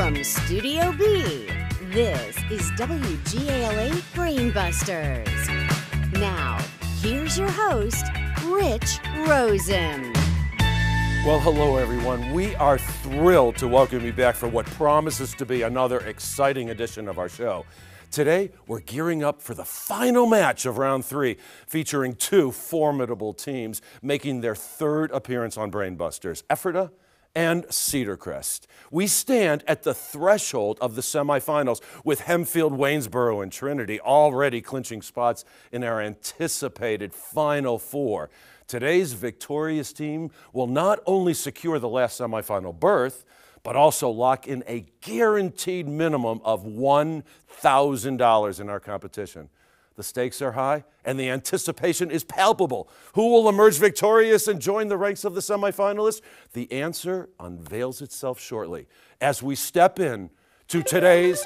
From Studio B, this is WGALA Brainbusters. Now, here's your host, Rich Rosen. Well, hello, everyone. We are thrilled to welcome you back for what promises to be another exciting edition of our show. Today, we're gearing up for the final match of round 3, featuring two formidable teams making their third appearance on Brainbusters, Ephrata and Cedar Crest. We stand at the threshold of the semifinals with Hempfield, Waynesboro, and Trinity already clinching spots in our anticipated Final Four. Today's victorious team will not only secure the last semifinal berth, but also lock in a guaranteed minimum of $1,000 in our competition. The stakes are high, and the anticipation is palpable. Who will emerge victorious and join the ranks of the semifinalists? The answer unveils itself shortly as we step in to today's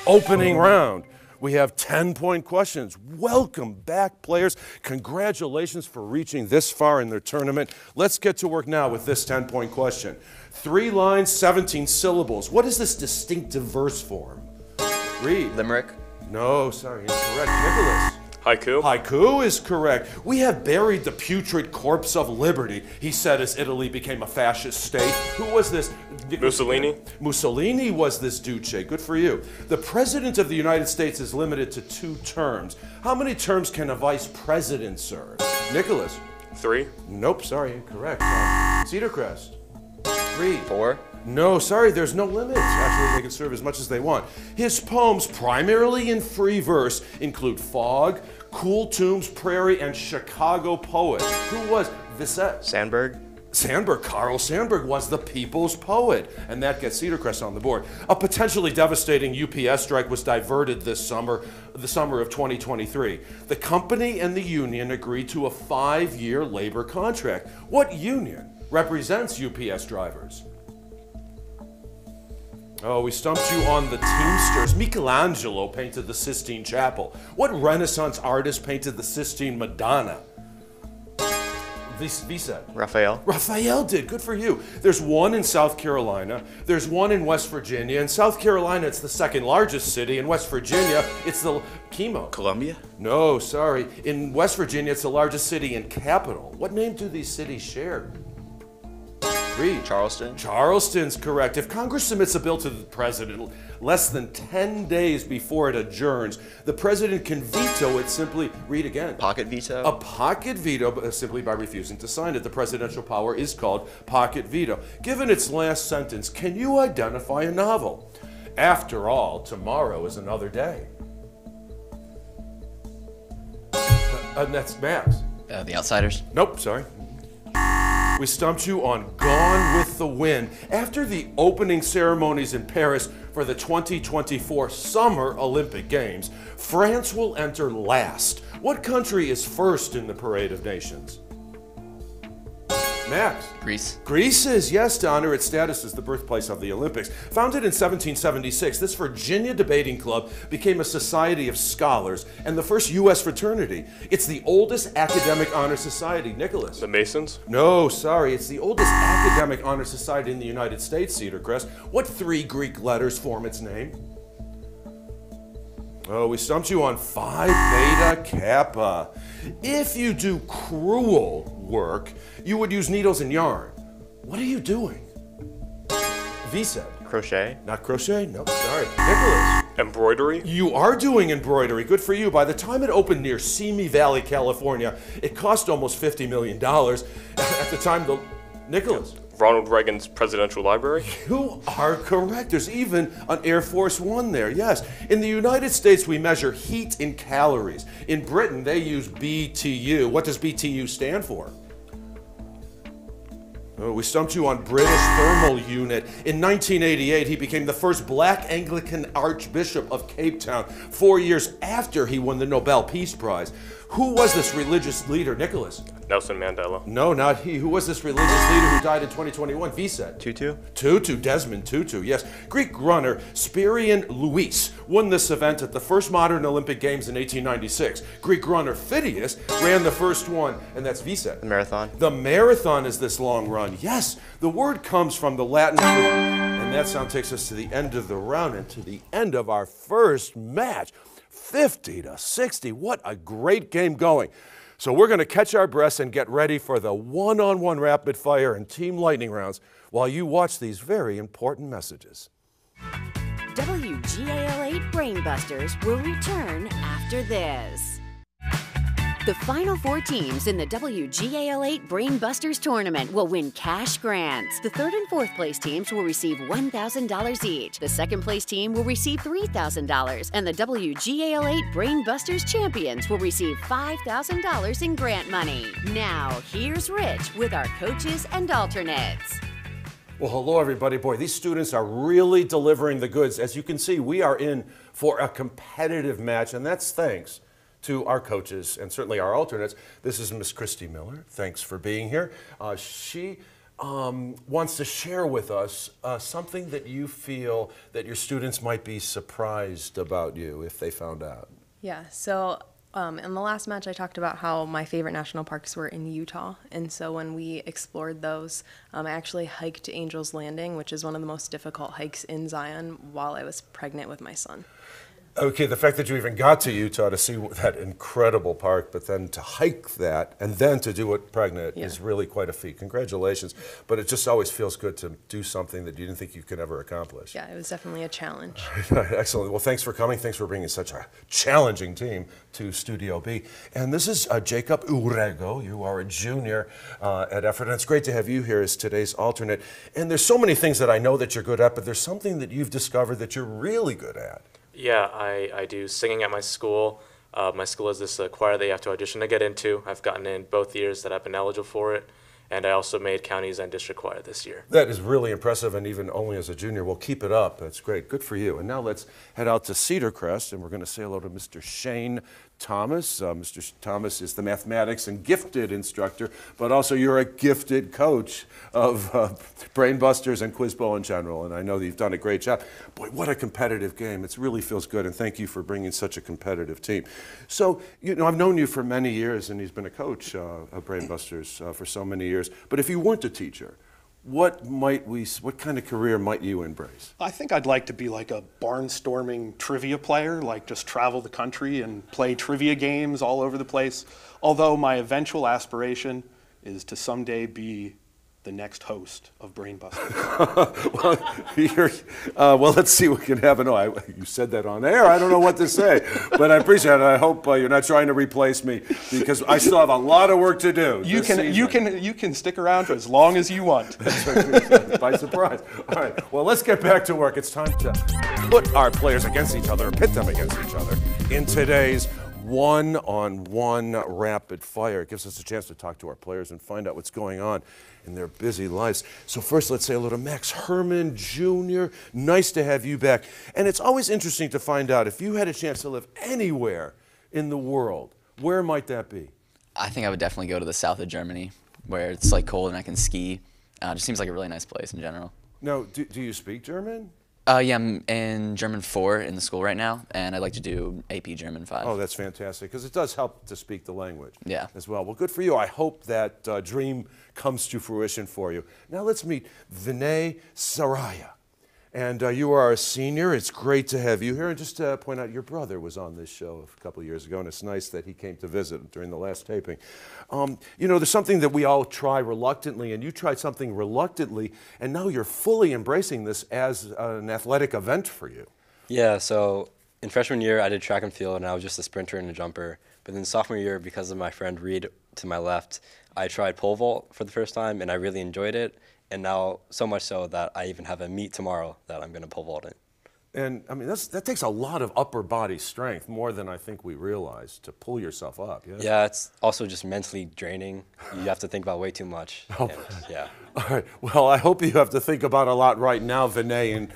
opening round. We have 10-point questions. Welcome back, players. Congratulations for reaching this far in their tournament. Let's get to work now with this 10-point question. 3 lines, 17 syllables. What is this distinctive verse form? Read. Limerick. No, sorry, incorrect. Nicholas. Haiku. Haiku is correct. We have buried the putrid corpse of liberty, he said as Italy became a fascist state. Who was this? Mussolini. Mussolini was this duce. Good for you. The President of the United States is limited to 2 terms. How many terms can a vice president serve? Nicholas. 3. Nope, sorry, incorrect. Cedar Crest. 3. 4. No, sorry, there's no limit. Actually, they can serve as much as they want. His poems, primarily in free verse, include Fog, Cool Tombs, Prairie, and Chicago Poet. Who was Visette? Sandberg. Sandberg, Carl Sandburg was the people's poet, and that gets Cedar Crest on the board. A potentially devastating UPS strike was diverted this summer, the summer of 2023. The company and the union agreed to a 5-year labor contract. What union represents UPS drivers? Oh, we stumped you on the Teamsters. Michelangelo painted the Sistine Chapel. What Renaissance artist painted the Sistine Madonna? Visette. Raphael. Raphael did. Good for you. There's one in South Carolina. There's one in West Virginia. In South Carolina, it's the second largest city. In West Virginia, it's the chemo. Columbia. No, sorry. In West Virginia, it's the largest city and capital. What name do these cities share? Read. Charleston. Charleston's correct. If Congress submits a bill to the president less than 10 days before it adjourns, the president can veto it simply, read again. Pocket veto. A pocket veto simply by refusing to sign it. The presidential power is called pocket veto. Given its last sentence, can you identify a novel? After all, tomorrow is another day. And that's Max. The Outsiders. Nope, sorry. We stumped you on Gone with the Wind. After the opening ceremonies in Paris for the 2024 Summer Olympic Games, France will enter last. What country is first in the Parade of Nations? Max. Greece. Greece is, yes, to honor its status as the birthplace of the Olympics. Founded in 1776, this Virginia debating club became a society of scholars and the first U.S. fraternity. It's the oldest academic honor society. Nicholas. The Masons. No, sorry. It's the oldest academic honor society in the United States, Cedar Crest. What 3 Greek letters form its name? Oh, we stumped you on Phi Beta Kappa. If you do cruel work, you would use needles and yarn. What are you doing? V said. Crochet. Not crochet? Nope, sorry. Nicholas. Embroidery. You are doing embroidery. Good for you. By the time it opened near Simi Valley, California, it cost almost $50 million. At the time, Nicholas. Ronald Reagan's Presidential Library. You are correct. There's even an Air Force One there, yes. In the United States, we measure heat in calories. In Britain, they use BTU. What does BTU stand for? Oh, we stumped you on British Thermal Unit. In 1988, he became the first black Anglican Archbishop of Cape Town, 4 years after he won the Nobel Peace Prize. Who was this religious leader, Nicholas? Nelson Mandela. No, not he. Who was this religious leader who died in 2021? Visette. Tutu, Desmond Tutu, yes. Greek runner Spirion Luis won this event at the first modern Olympic Games in 1896. Greek runner Phidias ran the first one, and that's Visette. The marathon. The marathon is this long run. Yes, the word comes from the Latin, and And that sound takes us to the end of the round and to the end of our first match. 50-60. What a great game going. So we're going to catch our breaths and get ready for the one-on-one rapid fire and team lightning rounds while you watch these very important messages. WGAL8 Brainbusters will return after this. The final 4 teams in the WGAL8 Brainbusters tournament will win cash grants. The 3rd and 4th place teams will receive $1,000 each. The 2nd place team will receive $3,000. And the WGAL8 Brainbusters champions will receive $5,000 in grant money. Now, here's Rich with our coaches and alternates. Well, hello, everybody. Boy, these students are really delivering the goods. As you can see, we are in for a competitive match, and that's thanks to our coaches and certainly our alternates. This is Miss Christy Miller. Thanks for being here. She wants to share with us something that you feel that your students might be surprised about you if they found out. Yeah, so in the last match I talked about how my favorite national parks were in Utah, and so when we explored those, I actually hiked to Angel's Landing, which is one of the most difficult hikes in Zion, while I was pregnant with my son. Okay, the fact that you even got to Utah to see that incredible park, but then to hike that and then to do it pregnant is really quite a feat. Congratulations. But it just always feels good to do something that you didn't think you could ever accomplish. Yeah, it was definitely a challenge. Excellent. Well, thanks for coming. Thanks for bringing such a challenging team to Studio B. And this is Jacob Urego. You are a junior at Effort, and it's great to have you here as today's alternate. And there's so many things that I know that you're good at, but there's something that you've discovered that you're really good at. Yeah, I do singing at my school. My school has this choir that you have to audition to get into. I've gotten in both years that I've been eligible for it. And I also made counties and district choir this year. That is really impressive, and even only as a junior. Well, keep it up. That's great. Good for you. And now let's head out to Cedar Crest, and we're going to say hello to Mr. Shane Thomas. Mr. Thomas is the mathematics and gifted instructor, but also you're a gifted coach of Brainbusters and Quiz Bowl in general, and I know that you've done a great job. Boy, what a competitive game. It really feels good, and thank you for bringing such a competitive team. So, you know, I've known you for many years, and he's been a coach of Brainbusters for so many years. But if you weren't a teacher, what kind of career might you embrace? I think I'd like to be like a barnstorming trivia player, like just travel the country and play trivia games all over the place. Although my eventual aspiration is to someday be the next host of Brainbusters. Well, let's see what can happen. Oh, you said that on air. I don't know what to say, but I appreciate it. I hope you're not trying to replace me because I still have a lot of work to do. You can stick around for as long as you want. By surprise. All right. Well, let's get back to work. It's time to put our players against each other, pit them against each other in today's one-on-one rapid fire. It gives us a chance to talk to our players and find out what's going on in their busy lives. So first, let's say hello to Max Herman Jr. Nice to have you back. And it's always interesting to find out if you had a chance to live anywhere in the world, where might that be? I think I would definitely go to the south of Germany, where it's like cold and I can ski. It just seems like a really nice place in general. Now, do you speak German? Yeah, I'm in German 4 in the school right now, and I'd like to do AP German 5. Oh, that's fantastic, because it does help to speak the language as well. Well, good for you. I hope that dream comes to fruition for you. Now let's meet Vinay Saraya. And you are a senior. It's great to have you here. And just to point out, your brother was on this show a couple of years ago, and it's nice that he came to visit during the last taping. You know, there's something that we all try reluctantly, and you tried something reluctantly, and now you're fully embracing this as an athletic event for you. Yeah, so in freshman year, I did track and field, and I was just a sprinter and a jumper. But then sophomore year, because of my friend Reed to my left, I tried pole vault for the first time, and I really enjoyed it. And now, so much so that I even have a meet tomorrow that I'm going to pole vault in. And, I mean, that takes a lot of upper body strength, more than I think we realize, to pull yourself up. Yeah, it's also just mentally draining. You have to think about way too much. Oh. Yeah. All right. Well, I hope you have to think about a lot right now, Vinay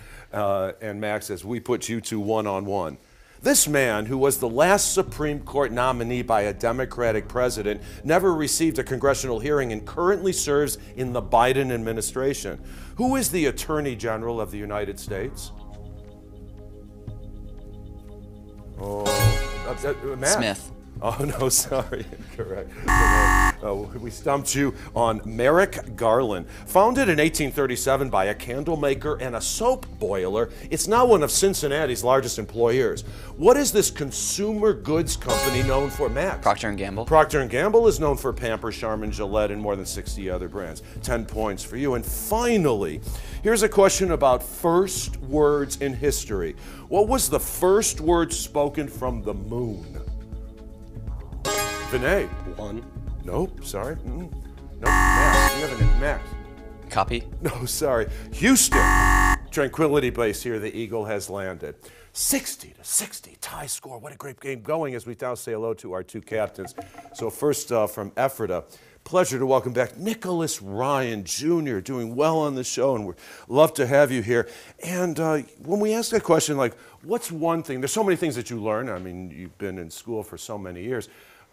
and Max, as we put you two one-on-one. This man, who was the last Supreme Court nominee by a Democratic president, never received a congressional hearing and currently serves in the Biden administration. Who is the Attorney General of the United States? Matt. Smith. Oh, no, sorry. Correct. We stumped you on Merrick Garland. Founded in 1837 by a candle maker and a soap boiler, it's now one of Cincinnati's largest employers. What is this consumer goods company known for, Max? Procter & Gamble. Procter & Gamble is known for Pampers, Charmin, Gillette, and more than 60 other brands. 10 points for you. And finally, here's a question about first words in history. What was the first word spoken from the moon? Vinay. One. Nope, sorry. Nope, Max. You have an Max. Copy. No, sorry. Houston. Tranquility Base here. The Eagle has landed. 60-60 tie score. What a great game going as we now say hello to our two captains. So first from Ephrata, pleasure to welcome back Nicholas Ryan Jr., doing well on the show, and we'd love to have you here. And when we ask that question, like, what's one thing? There's so many things that you learn. I mean, you've been in school for so many years.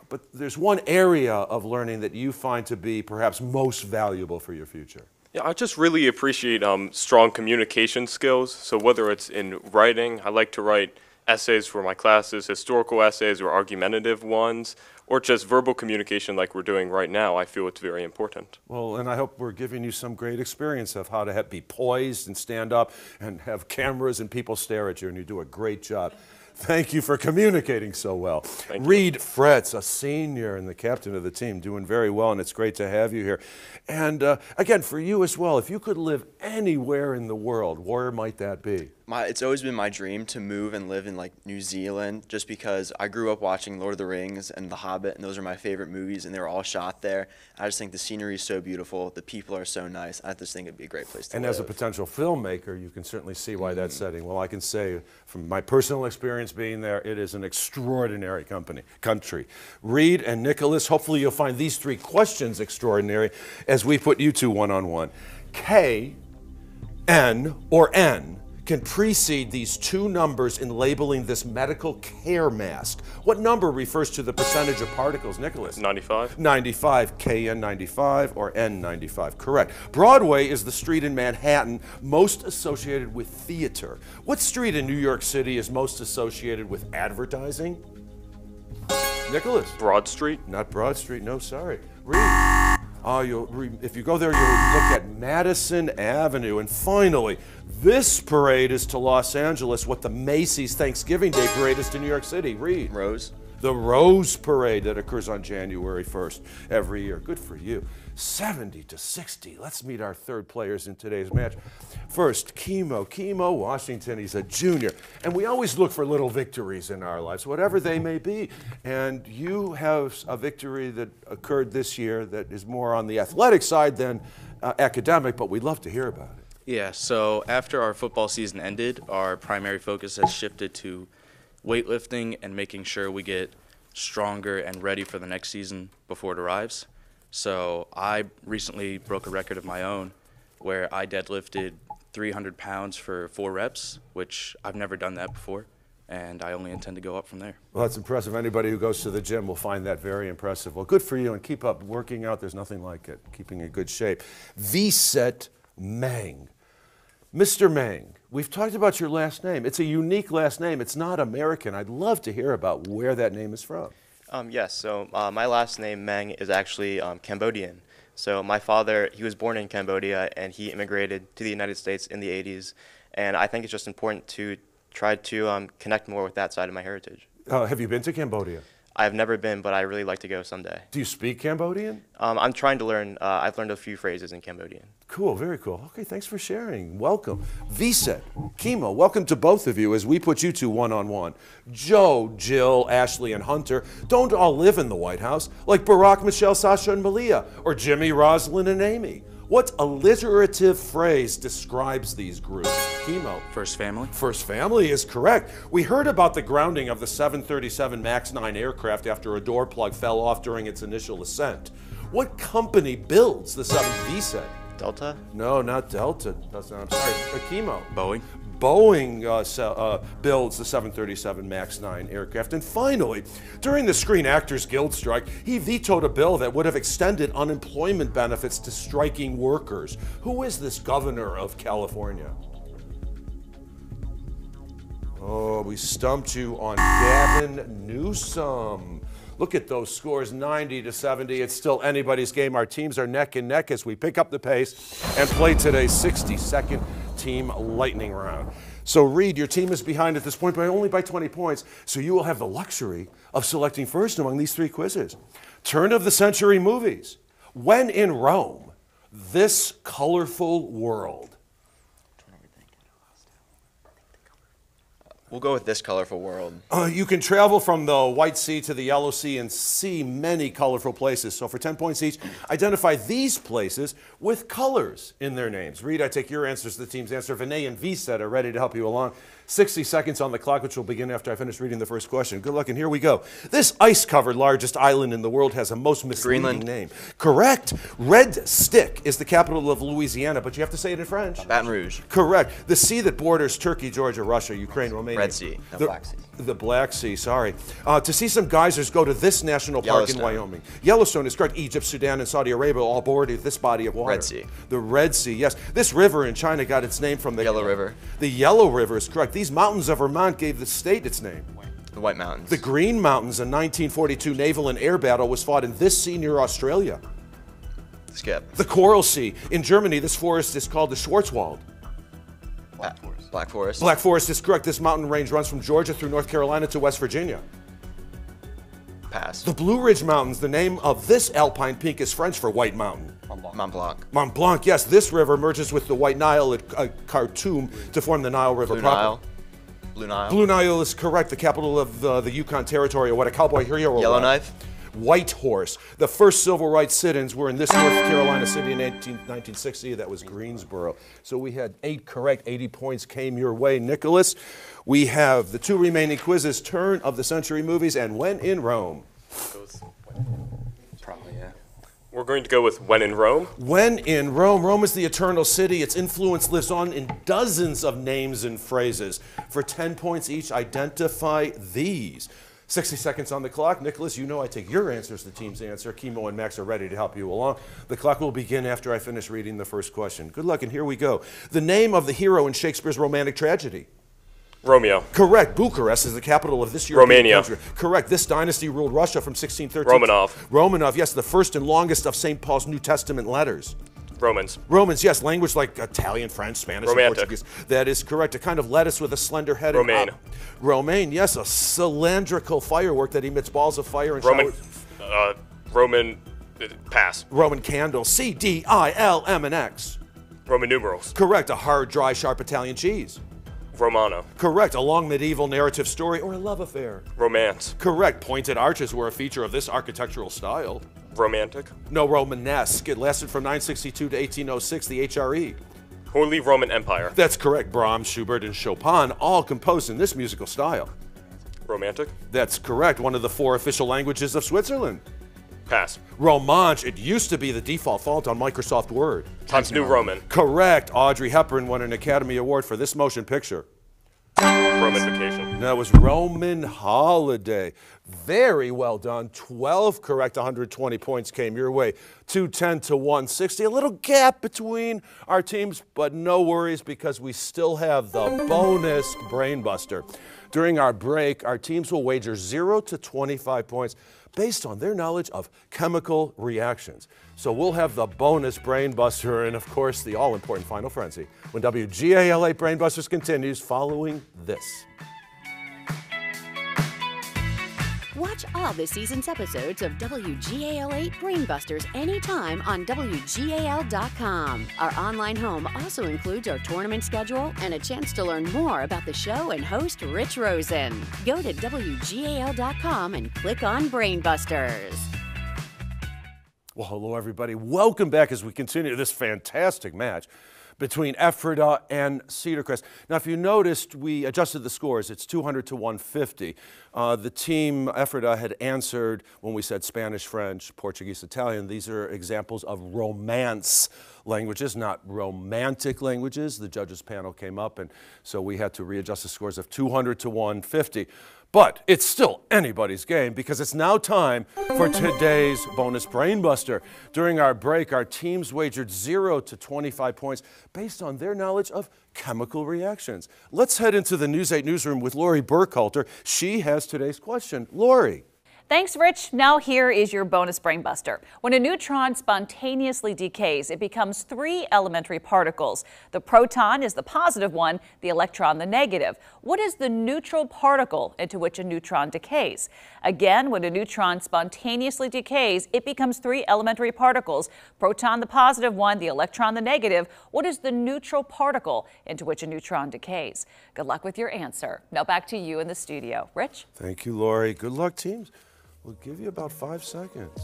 But there's one area of learning that you find to be perhaps most valuable for your future. Yeah, I just really appreciate strong communication skills. So whether it's in writing, I like to write essays for my classes, historical essays or argumentative ones, or just verbal communication like we're doing right now. I feel it's very important. Well, and I hope we're giving you some great experience of how to be poised and stand up and have cameras and people stare at you, and you do a great job. Thank you for communicating so well. Reed Fretz, a senior and the captain of the team, doing very well, and it's great to have you here. And again, for you as well, if you could live anywhere in the world, where might that be? It's always been my dream to move and live in like New Zealand, just because I grew up watching Lord of the Rings and The Hobbit, and those are my favorite movies, and they were all shot there. I just think the scenery is so beautiful, the people are so nice. I just think it'd be a great place to live. And as a potential filmmaker, you can certainly see why that's setting. Well, I can say from my personal experience being there, it is an extraordinary country. Reed and Nicholas, hopefully you'll find these three questions extraordinary as we put you two one-on-one. K, N, or N can precede these two numbers in labeling this medical care mask. What number refers to the percentage of particles, Nicholas? 95. 95, KN95 or N95, correct. Broadway is the street in Manhattan most associated with theater. What street in New York City is most associated with advertising? Nicholas? Broad Street. Not Broad Street, no, sorry. Reed. If you go there, you'll look at Madison Avenue. And finally, this parade is to Los Angeles what the Macy's Thanksgiving Day parade is to New York City. Reed. Rose. The Rose Parade that occurs on January 1st every year. Good for you. 70-60. Let's meet our third players in today's match. First, Kimo Washington. He's a junior. And we always look for little victories in our lives, whatever they may be. And you have a victory that occurred this year that is more on the athletic side than academic, but we'd love to hear about it. Yeah, so after our football season ended, our primary focus has shifted to weightlifting and making sure we get stronger and ready for the next season before it arrives. So I recently broke a record of my own where I deadlifted 300 pounds for 4 reps, which I've never done that before, and I only intend to go up from there. Well, that's impressive. Anybody who goes to the gym will find that very impressive. Well, good for you, and keep up working out. There's nothing like it, keeping in good shape. Viset Meng. Mr. Meng, we've talked about your last name. It's a unique last name. It's not American. I'd love to hear about where that name is from. Yes, so my last name, Meng, is actually Cambodian. So my father, he was born in Cambodia, and he immigrated to the United States in the 80s. And I think it's just important to try to connect more with that side of my heritage. Have you been to Cambodia? I've never been, but I really like to go someday. Do you speak Cambodian? I'm trying to learn. I've learned a few phrases in Cambodian. Cool, very cool. Okay, thanks for sharing. Welcome. Viset, Kimo, welcome to both of you as we put you two one-on-one. Joe, Jill, Ashley, and Hunter don't all live in the White House, like Barack, Michelle, Sasha, and Malia, or Jimmy, Rosalind, and Amy. What alliterative phrase describes these groups? Kimo. First family. First family is correct. We heard about the grounding of the 737 MAX 9 aircraft after a door plug fell off during its initial ascent. What company builds the 7 Viset? Delta? No, not Delta. That's not, I'm sorry. Kimo. Boeing. Boeing builds the 737 MAX 9 aircraft. And finally, during the Screen Actors Guild strike, he vetoed a bill that would have extended unemployment benefits to striking workers. Who is this governor of California? Oh, we stumped you on Gavin Newsom. Look at those scores, 90-70. It's still anybody's game. Our teams are neck and neck as we pick up the pace and play today's 60-second Team Lightning Round. So Reed, your team is behind at this point, but only by 20 points. So you will have the luxury of selecting first among these 3 quizzes. Turn of the century movies. When in Rome, this colorful world. We'll go with This Colorful World. You can travel from the White Sea to the Yellow Sea and see many colorful places. So for 10 points each, identify these places with colors in their names. Reed, I take your answers to the team's answer. Vinay and Vset are ready to help you along. 60 seconds on the clock, which will begin after I finish reading the first question. Good luck, and here we go. This ice-covered largest island in the world has a most misleading name. Correct. Red Stick is the capital of Louisiana, but you have to say it in French. Baton Rouge. Correct. The sea that borders Turkey, Georgia, Russia, Ukraine, Romania. Red Sea. No, Black Sea. The Black Sea, sorry. To see some geysers, go to this national park in Wyoming. Yellowstone is correct. Egypt, Sudan, and Saudi Arabia all border this body of water. Red Sea. The Red Sea, yes. This river in China got its name from the Yellow River. The Yellow River is correct. These mountains of Vermont gave the state its name. The White Mountains. The Green Mountains, a 1942 naval and air battle, was fought in this sea near Australia. Skip. The Coral Sea. In Germany, this forest is called the Schwarzwald. Black Forest. Black Forest is correct. This mountain range runs from Georgia through North Carolina to West Virginia. Pass. The Blue Ridge Mountains, the name of this alpine peak is French for White Mountain. Mont Blanc. Mont Blanc, yes. This river merges with the White Nile at Khartoum to form the Nile River Blue proper. Nile. Blue Nile. Blue Nile is correct. The capital of the Yukon Territory, or what a cowboy hero was. Yellowknife. White Horse. The first civil rights sit-ins were in this North Carolina city in 1960. That was Greensboro. So we had 8 correct. 80 points came your way, Nicholas. We have the 2 remaining quizzes, Turn of the Century movies and When in Rome. Probably, yeah. We're going to go with When in Rome. When in Rome. Rome is the eternal city. Its influence lives on in dozens of names and phrases. For 10 points each, identify these. 60 seconds on the clock. Nicholas, you know I take your answers, the team's answer. Kimo and Max are ready to help you along. The clock will begin after I finish reading the first question. Good luck, and here we go. The name of the hero in Shakespeare's romantic tragedy. Romeo. Correct. Bucharest is the capital of this European Romania. country. Correct. This dynasty ruled Russia from 1613. Romanov. Romanov, yes, the first and longest of St. Paul's New Testament letters. Romans. Romans, yes, language like Italian, French, Spanish, Romantic. and Portuguese. That is correct. A kind of lettuce with a slender head. Romaine. Romaine, yes, a cylindrical firework that emits balls of fire and Roman. showers. Roman. Pass. Roman candle. C-D-I-L-M-N-X. Roman numerals. Correct. A hard, dry, sharp Italian cheese. Romano. Correct. A long medieval narrative story or a love affair. Romance. Correct. Pointed arches were a feature of this architectural style. Romantic. No, Romanesque. It lasted from 962 to 1806, the HRE. Holy Roman Empire. That's correct. Brahms, Schubert, and Chopin all composed in this musical style. Romantic. That's correct. One of the 4 official languages of Switzerland. Pass. Romanche. It used to be the default font on Microsoft Word. Times New Roman. Correct. Audrey Hepburn won an Academy Award for this motion picture. Roman Vacation. That was Roman Holiday. Very well done. 12 correct, 120 points came your way. 210 to 160. A little gap between our teams, but no worries because we still have the bonus Brainbuster. During our break, our teams will wager 0 to 25 points based on their knowledge of chemical reactions. So we'll have the bonus Brainbuster and, of course, the all-important Final Frenzy when WGAL8 Brainbusters continues following this. Watch all this season's episodes of WGAL8 Brainbusters anytime on WGAL.com. Our online home also includes our tournament schedule and a chance to learn more about the show and host Rich Rosen. Go to WGAL.com and click on Brainbusters. Well, hello, everybody. Welcome back as we continue this fantastic match between Ephrata and Cedar Crest. Now, if you noticed, we adjusted the scores. It's 200 to 150. The team Ephrata had answered when we said Spanish, French, Portuguese, Italian. These are examples of Romance languages, not romantic languages. The judges panel came up, and so we had to readjust the scores of 200 to 150. But it's still anybody's game because it's now time for today's bonus Brainbuster. During our break, our teams wagered 0 to 25 points based on their knowledge of chemical reactions. Let's head into the News 8 newsroom with Lori Burkhalter. She has today's question. Lori. Thanks, Rich. Now here is your bonus brain buster. When a neutron spontaneously decays, it becomes 3 elementary particles. The proton is the positive one, the electron the negative. What is the neutral particle into which a neutron decays? Again, when a neutron spontaneously decays, it becomes 3 elementary particles. Proton the positive one, the electron the negative. What is the neutral particle into which a neutron decays? Good luck with your answer. Now back to you in the studio. Rich? Thank you, Lori. Good luck, teams. We'll give you about 5 seconds.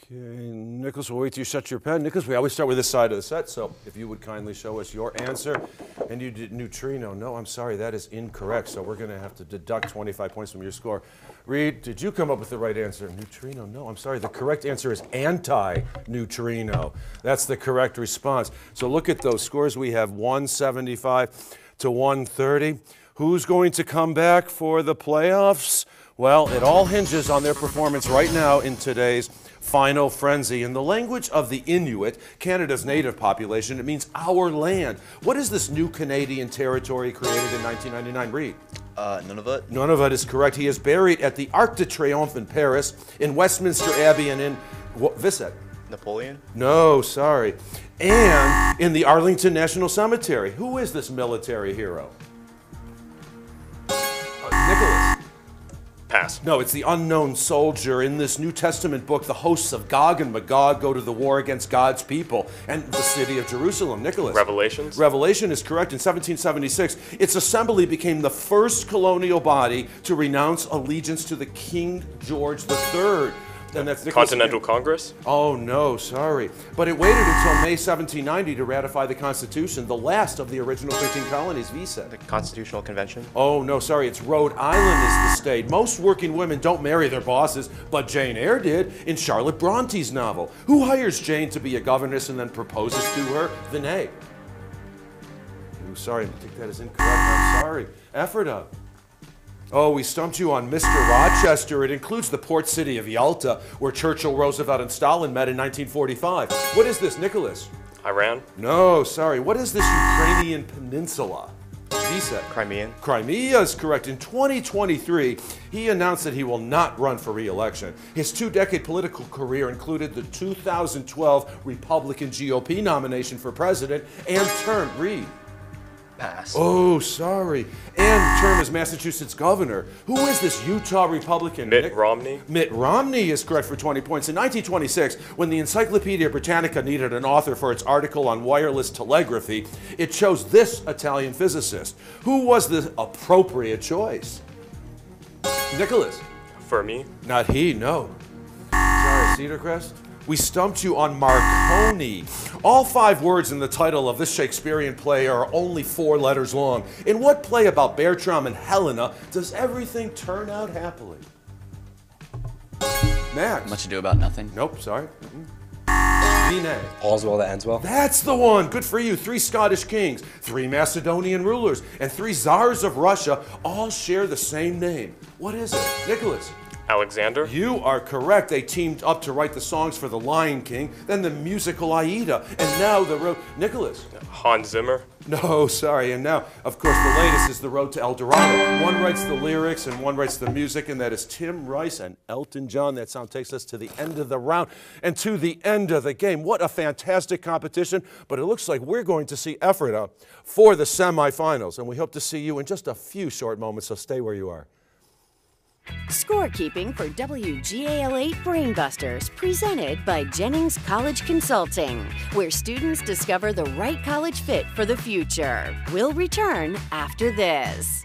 Okay, Nicholas, we'll wait till you shut your pen. Nicholas, we always start with this side of the set, so if you would kindly show us your answer. And you did neutrino. No, I'm sorry, that is incorrect, so we're going to have to deduct 25 points from your score. Reed, did you come up with the right answer? Neutrino. No, I'm sorry, the correct answer is anti-neutrino. That's the correct response. So look at those scores. We have 175 to 130. Who's going to come back for the playoffs? Well, it all hinges on their performance right now in today's Final Frenzy. In the language of the Inuit, Canada's native population, it means our land. What is this new Canadian territory created in 1999? Reed? Nunavut. Nunavut is correct. He is buried at the Arc de Triomphe in Paris, in Westminster Abbey, and in Visset. Napoleon? No, sorry. And in the Arlington National Cemetery. Who is this military hero? Nicholas. Pass. No, it's the unknown soldier. In this New Testament book, the hosts of Gog and Magog go to the war against God's people and the city of Jerusalem. Nicholas. Revelations. Revelation is correct. In 1776, its assembly became the first colonial body to renounce allegiance to the King George III. And that's Continental Congress? Oh, no, sorry. But it waited until May 1790 to ratify the Constitution, the last of the original 13 colonies, Visa. The Constitutional Convention? Oh, no, sorry, it's Rhode Island is the state. Most working women don't marry their bosses, but Jane Eyre did in Charlotte Bronte's novel. Who hires Jane to be a governess and then proposes to her? Vinay. Oh, sorry, I think that is incorrect. I'm sorry. Ephrata. Oh, we stumped you on Mr. Rochester. It includes the port city of Yalta, where Churchill, Roosevelt, and Stalin met in 1945. What is this, Nicholas? Iran? No, sorry. What is this Ukrainian peninsula? Visa. Crimean. Crimea is correct. In 2023, he announced that he will not run for re-election. His 2-decade political career included the 2012 Republican GOP nomination for president and term. Reed. Pass. Oh, sorry. And term as Massachusetts governor. Who is this Utah Republican? Mitt Romney? Mitt Romney is correct for 20 points. In 1926, when the Encyclopedia Britannica needed an author for its article on wireless telegraphy, it chose this Italian physicist. Who was the appropriate choice? Nicholas. Fermi? Not he, no. Sorry, Cedarcrest. We stumped you on Marconi. All 5 words in the title of this Shakespearean play are only 4 letters long. In what play about Bertram and Helena does everything turn out happily? Max. Much Ado About Nothing. Nope, sorry. Vinay. All's well that ends well. That's the one. Good for you. 3 Scottish kings, 3 Macedonian rulers, and 3 czars of Russia all share the same name. What is it? Nicholas. Alexander? You are correct. They teamed up to write the songs for The Lion King, then the musical Aida, and now the road. Nicholas. Hans Zimmer? No, sorry. And now, of course, the latest is The Road to El Dorado. One writes the lyrics and one writes the music, and that is Tim Rice and Elton John. That sound takes us to the end of the round and to the end of the game. What a fantastic competition, but it looks like we're going to see Ephrata for the semifinals, and we hope to see you in just a few short moments, so stay where you are. Scorekeeping for WGAL8 Brainbusters, presented by Jennings College Consulting, where students discover the right college fit for the future. We'll return after this.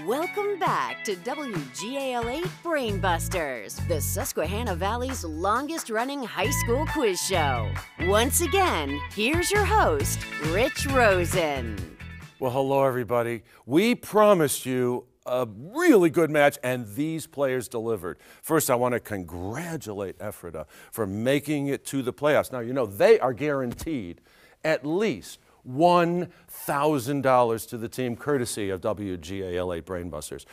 Welcome back to WGAL8 Brainbusters, the Susquehanna Valley's longest-running high school quiz show. Once again, here's your host, Rich Rosen. Well, hello, everybody. We promised you a really good match, and these players delivered. First, I want to congratulate Ephrata for making it to the playoffs. Now, you know, they are guaranteed at least $1,000 to the team, courtesy of WGAL8 Brainbusters.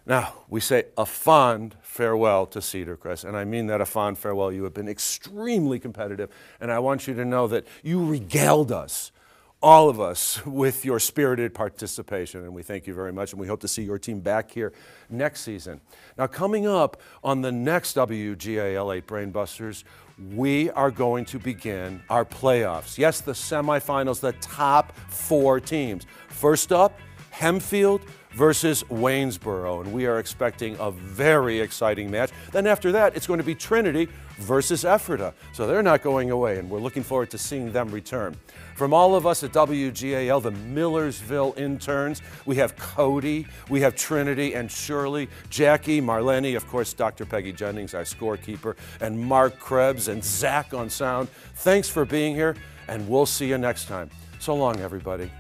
Now, we say a fond farewell to Cedar Crest, and I mean that a fond farewell. You have been extremely competitive, and I want you to know that you regaled us, all of us, with your spirited participation, and we thank you very much, and we hope to see your team back here next season. Now, coming up on the next WGAL 8 Brainbusters, we are going to begin our playoffs. Yes, the semifinals, the top 4 teams. First up, Hempfield versus Waynesboro, and we are expecting a very exciting match. Then after that, it's going to be Trinity versus Ephrata. So they're not going away, and we're looking forward to seeing them return. From all of us at WGAL, the Millersville interns, we have Cody, we have Trinity and Shirley, Jackie, Marlene, of course, Dr. Peggy Jennings, our scorekeeper, and Mark Krebs and Zach on sound. Thanks for being here, and we'll see you next time. So long, everybody.